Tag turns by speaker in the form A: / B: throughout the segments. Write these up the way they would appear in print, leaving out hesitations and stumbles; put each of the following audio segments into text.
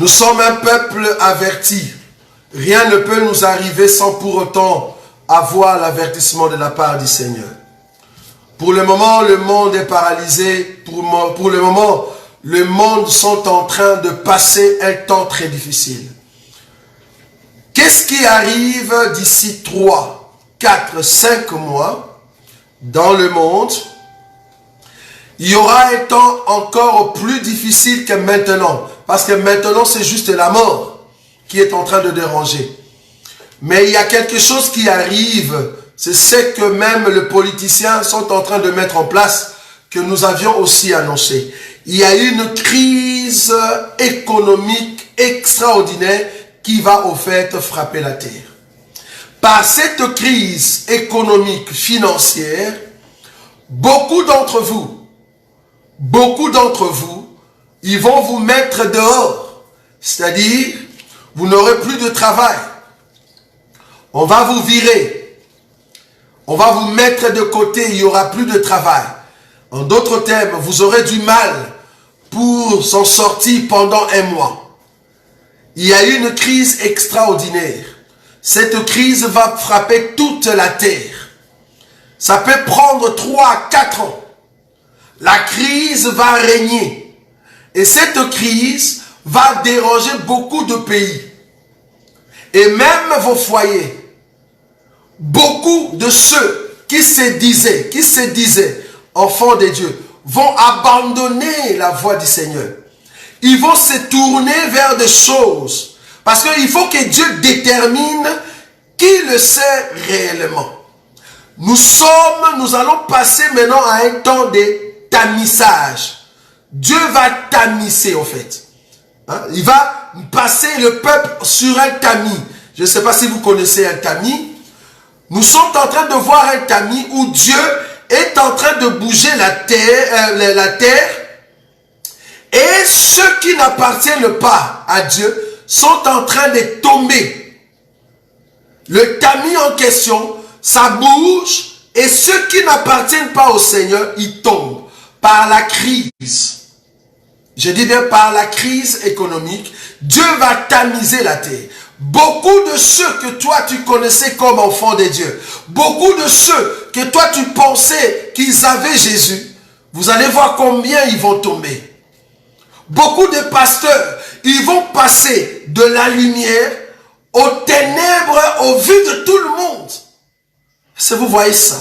A: Nous sommes un peuple averti. Rien ne peut nous arriver sans pour autant avoir l'avertissement de la part du Seigneur. Pour le moment, le monde est paralysé. Pour le moment, le monde sont en train de passer un temps très difficile. Qu'est-ce qui arrive d'ici 3, 4, 5 mois dans le monde? Il y aura un temps encore plus difficile que maintenant. Parce que maintenant, c'est juste la mort qui est en train de déranger. Mais il y a quelque chose qui arrive. C'est ce que même les politiciens sont en train de mettre en place, que nous avions aussi annoncé. Il y a une crise économique extraordinaire qui va au fait frapper la terre. Par cette crise économique financière, beaucoup d'entre vous, ils vont vous mettre dehors. C'est-à-dire, vous n'aurez plus de travail. On va vous virer. On va vous mettre de côté, il n'y aura plus de travail. En d'autres termes, vous aurez du mal pour s'en sortir pendant un mois. Il y a une crise extraordinaire. Cette crise va frapper toute la terre. Ça peut prendre 3, 4 ans. La crise va régner. Et cette crise va déranger beaucoup de pays. Et même vos foyers. Beaucoup de ceux qui se disaient enfants de Dieu, vont abandonner la voie du Seigneur. Ils vont se tourner vers des choses. Parce qu'il faut que Dieu détermine qui le sait réellement. Nous allons passer maintenant à un temps de tamissage. Dieu va tamisser en fait. Il va passer le peuple sur un tamis. Je ne sais pas si vous connaissez un tamis. Nous sommes en train de voir un tamis où Dieu est en train de bouger la terre et ceux qui n'appartiennent pas à Dieu sont en train de tomber. Le tamis en question, ça bouge et ceux qui n'appartiennent pas au Seigneur, ils tombent par la crise. Je dis bien par la crise économique, Dieu va tamiser la terre. Beaucoup de ceux que toi tu connaissais comme enfants de Dieu, beaucoup de ceux que toi tu pensais qu'ils avaient Jésus, vous allez voir combien ils vont tomber. Beaucoup de pasteurs, ils vont passer de la lumière aux ténèbres au vu de tout le monde. Est-ce que vous voyez ça?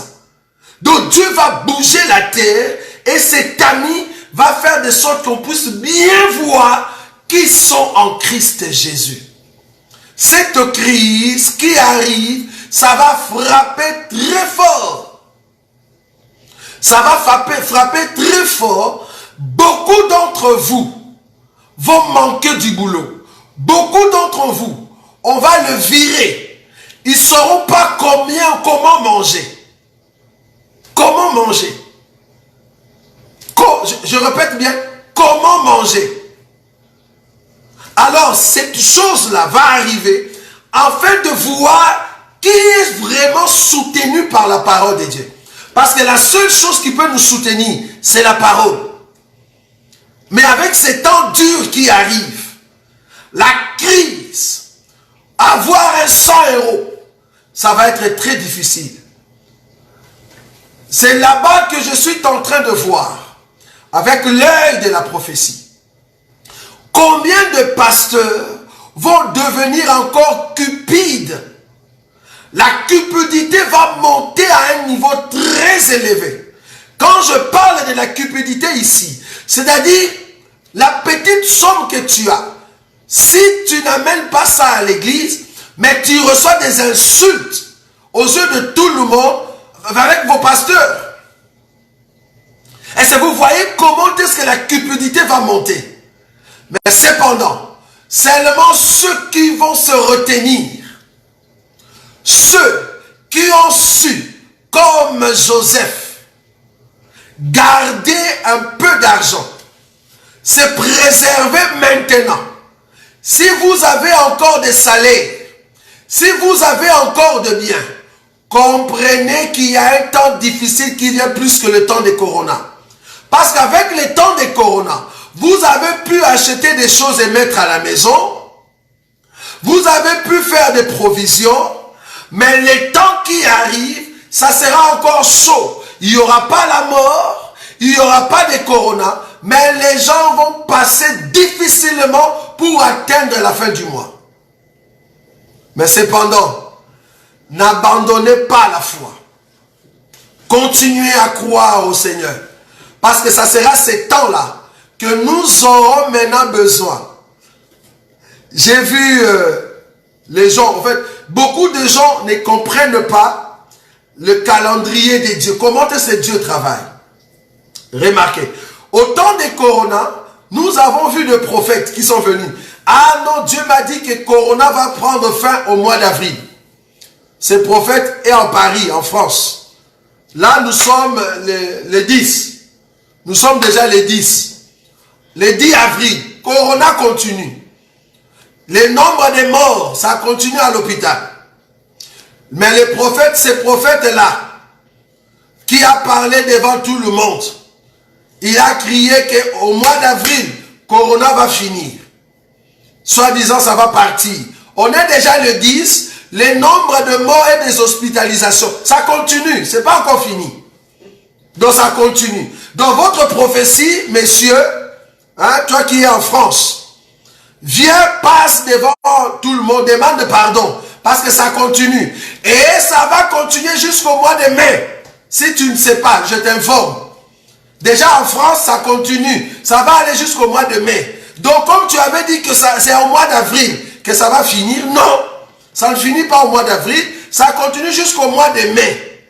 A: Donc Dieu va bouger la terre et cet ami va faire de sorte qu'on puisse bien voir qui sont en Christ Jésus. Cette crise qui arrive, ça va frapper très fort. Ça va frapper très fort. Beaucoup d'entre vous vont manquer du boulot. Beaucoup d'entre vous, on va le virer. Ils ne sauront pas comment manger. Comment manger? Je répète bien, comment manger? Alors, cette chose-là va arriver afin de voir qui est vraiment soutenu par la parole de Dieu. Parce que la seule chose qui peut nous soutenir, c'est la parole. Mais avec ces temps durs qui arrivent, la crise, avoir un 100 €, ça va être très difficile. C'est là-bas que je suis en train de voir, avec l'œil de la prophétie. Combien de pasteurs vont devenir encore cupides? La cupidité va monter à un niveau très élevé. Quand je parle de la cupidité ici, c'est-à-dire la petite somme que tu as, si tu n'amènes pas ça à l'église, mais tu reçois des insultes aux yeux de tout le monde avec vos pasteurs. Est-ce que vous voyez comment est-ce que la cupidité va monter? Mais cependant, seulement ceux qui vont se retenir, ceux qui ont su, comme Joseph, garder un peu d'argent, se préserver maintenant. Si vous avez encore des salaires, si vous avez encore de biens, comprenez qu'il y a un temps difficile qui vient plus que le temps de Corona. Parce qu'avec le temps de Corona, Vous avez pu acheter des choses et mettre à la maison. Vous avez pu faire des provisions. Mais les temps qui arrivent, ça sera encore chaud. Il n'y aura pas la mort. Il n'y aura pas de corona. Mais les gens vont passer difficilement pour atteindre la fin du mois. Mais cependant, n'abandonnez pas la foi. Continuez à croire au Seigneur. Parce que ça sera ces temps-là que nous aurons maintenant besoin. J'ai vu les gens, en fait, beaucoup de gens ne comprennent pas le calendrier de Dieu. Comment est-ce que Dieu travaille? Remarquez, au temps des Corona, nous avons vu des prophètes qui sont venus. Ah non, Dieu m'a dit que Corona va prendre fin au mois d'avril. Ce prophète est en Paris, en France. Là, nous sommes les 10. Nous sommes déjà les 10. Les 10 avril, Corona continue. Le nombre de morts, ça continue à l'hôpital. Mais le prophète, ce prophète-là, qui a parlé devant tout le monde, il a crié qu'au mois d'avril, Corona va finir. Soit disant, ça va partir. On est déjà le 10, le nombre de morts et des hospitalisations, ça continue, c'est pas encore fini. Donc ça continue. Dans votre prophétie, messieurs, hein, toi qui es en France, viens, passe devant tout le monde, demande pardon, parce que ça continue. Et ça va continuer jusqu'au mois de mai. Si tu ne sais pas, je t'informe. Déjà en France, ça continue. Ça va aller jusqu'au mois de mai. Donc comme tu avais dit que c'est au mois d'avril que ça va finir, non. Ça ne finit pas au mois d'avril, ça continue jusqu'au mois de mai.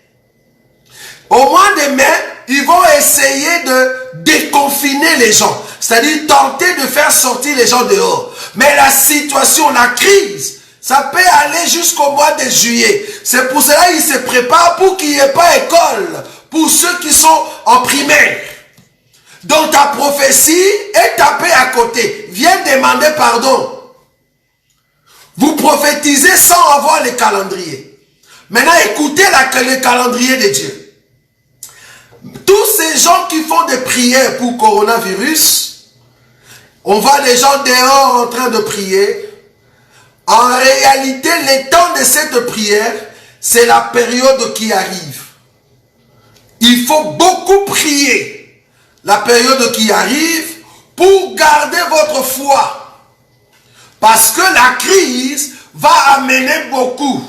A: Au mois de mai, ils vont essayer de déconfiner les gens. C'est-à-dire tenter de faire sortir les gens dehors. Mais la situation, la crise, ça peut aller jusqu'au mois de juillet. C'est pour cela qu'ils se préparent pour qu'il n'y ait pas école pour ceux qui sont en primaire. Donc ta prophétie est tapée à côté. Viens demander pardon. Vous prophétisez sans avoir le calendrier. Maintenant, écoutez le calendrier de Dieu. Tous ces gens qui font des prières pour coronavirus, on voit les gens dehors en train de prier. En réalité, le temps de cette prière, c'est la période qui arrive. Il faut beaucoup prier. La période qui arrive pour garder votre foi. Parce que la crise va amener beaucoup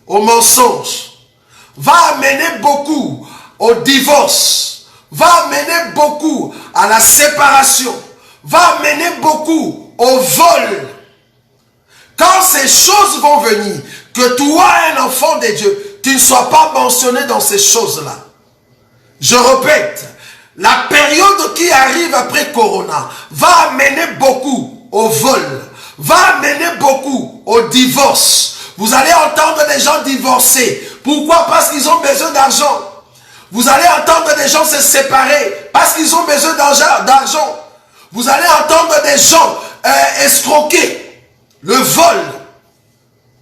A: au mensonge, va amener beaucoup au divorce, va amener beaucoup à la séparation, va amener beaucoup au vol. Quand ces choses vont venir, que toi, un enfant de Dieu, tu ne sois pas mentionné dans ces choses-là. Je répète, la période qui arrive après Corona va amener beaucoup au vol, va amener beaucoup au divorce. Vous allez entendre des gens divorcer. Pourquoi? Parce qu'ils ont besoin d'argent. Vous allez entendre des gens se séparer parce qu'ils ont besoin d'argent. Vous allez entendre des gens escroquer, le vol.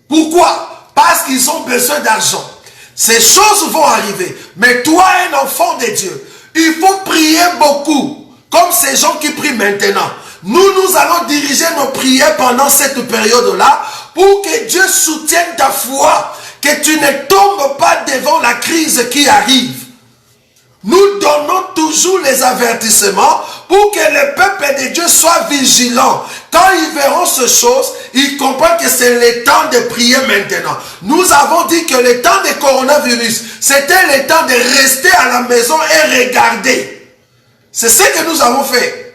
A: Pourquoi? Parce qu'ils ont besoin d'argent. Ces choses vont arriver. Mais toi, un enfant de Dieu, il faut prier beaucoup. Comme ces gens qui prient maintenant. Nous allons diriger nos prières pendant cette période-là pour que Dieu soutienne ta foi. Que tu ne tombes pas devant la crise qui arrive. Nous donnons toujours les avertissements pour que le peuple de Dieu soit vigilant. Quand ils verront ces choses, ils comprennent que c'est le temps de prier maintenant. Nous avons dit que le temps du coronavirus, c'était le temps de rester à la maison et regarder. C'est ce que nous avons fait.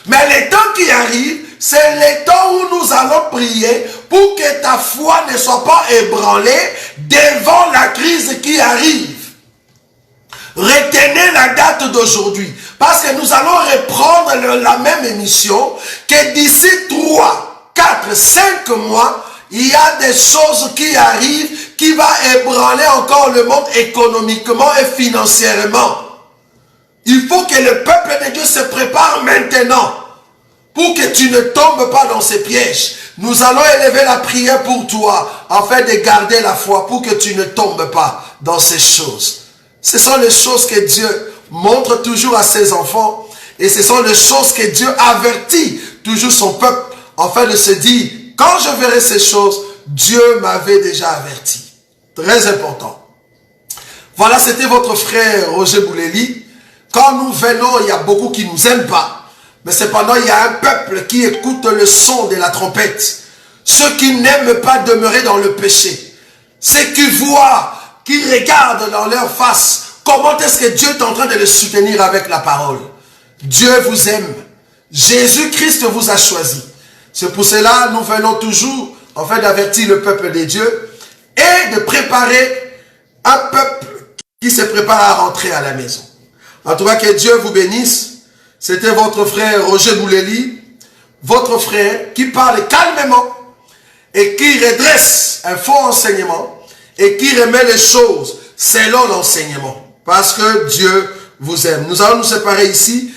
A: Mais le temps qui arrive, c'est le temps où nous allons prier pour que ta foi ne soit pas ébranlée devant la crise qui arrive. Retenez la date d'aujourd'hui. Parce que nous allons reprendre la même émission. Que d'ici 3, 4, 5 mois, il y a des choses qui arrivent qui vont ébranler encore le monde économiquement et financièrement. Il faut que le peuple de Dieu se prépare maintenant. Pour que tu ne tombes pas dans ces pièges. Nous allons élever la prière pour toi. Afin de garder la foi. Pour que tu ne tombes pas dans ces choses. Ce sont les choses que Dieu montre toujours à ses enfants. Et ce sont les choses que Dieu avertit toujours son peuple, afin de se dire, quand je verrai ces choses, Dieu m'avait déjà averti. Très important. Voilà, c'était votre frère Roger Bouleli. Quand nous venons, il y a beaucoup qui ne nous aiment pas. Mais cependant, il y a un peuple qui écoute le son de la trompette. Ceux qui n'aiment pas demeurer dans le péché. Ceux qui voient, qui regardent dans leur face, comment est-ce que Dieu est en train de les soutenir avec la parole. Dieu vous aime. Jésus-Christ vous a choisi. C'est pour cela nous venons toujours, en fait, d'avertir le peuple de Dieu et de préparer un peuple qui se prépare à rentrer à la maison. En tout cas, que Dieu vous bénisse. C'était votre frère Roger Bouleli, votre frère qui parle calmement et qui redresse un faux enseignement et qui remet les choses selon l'enseignement. Parce que Dieu vous aime. Nous allons nous séparer ici.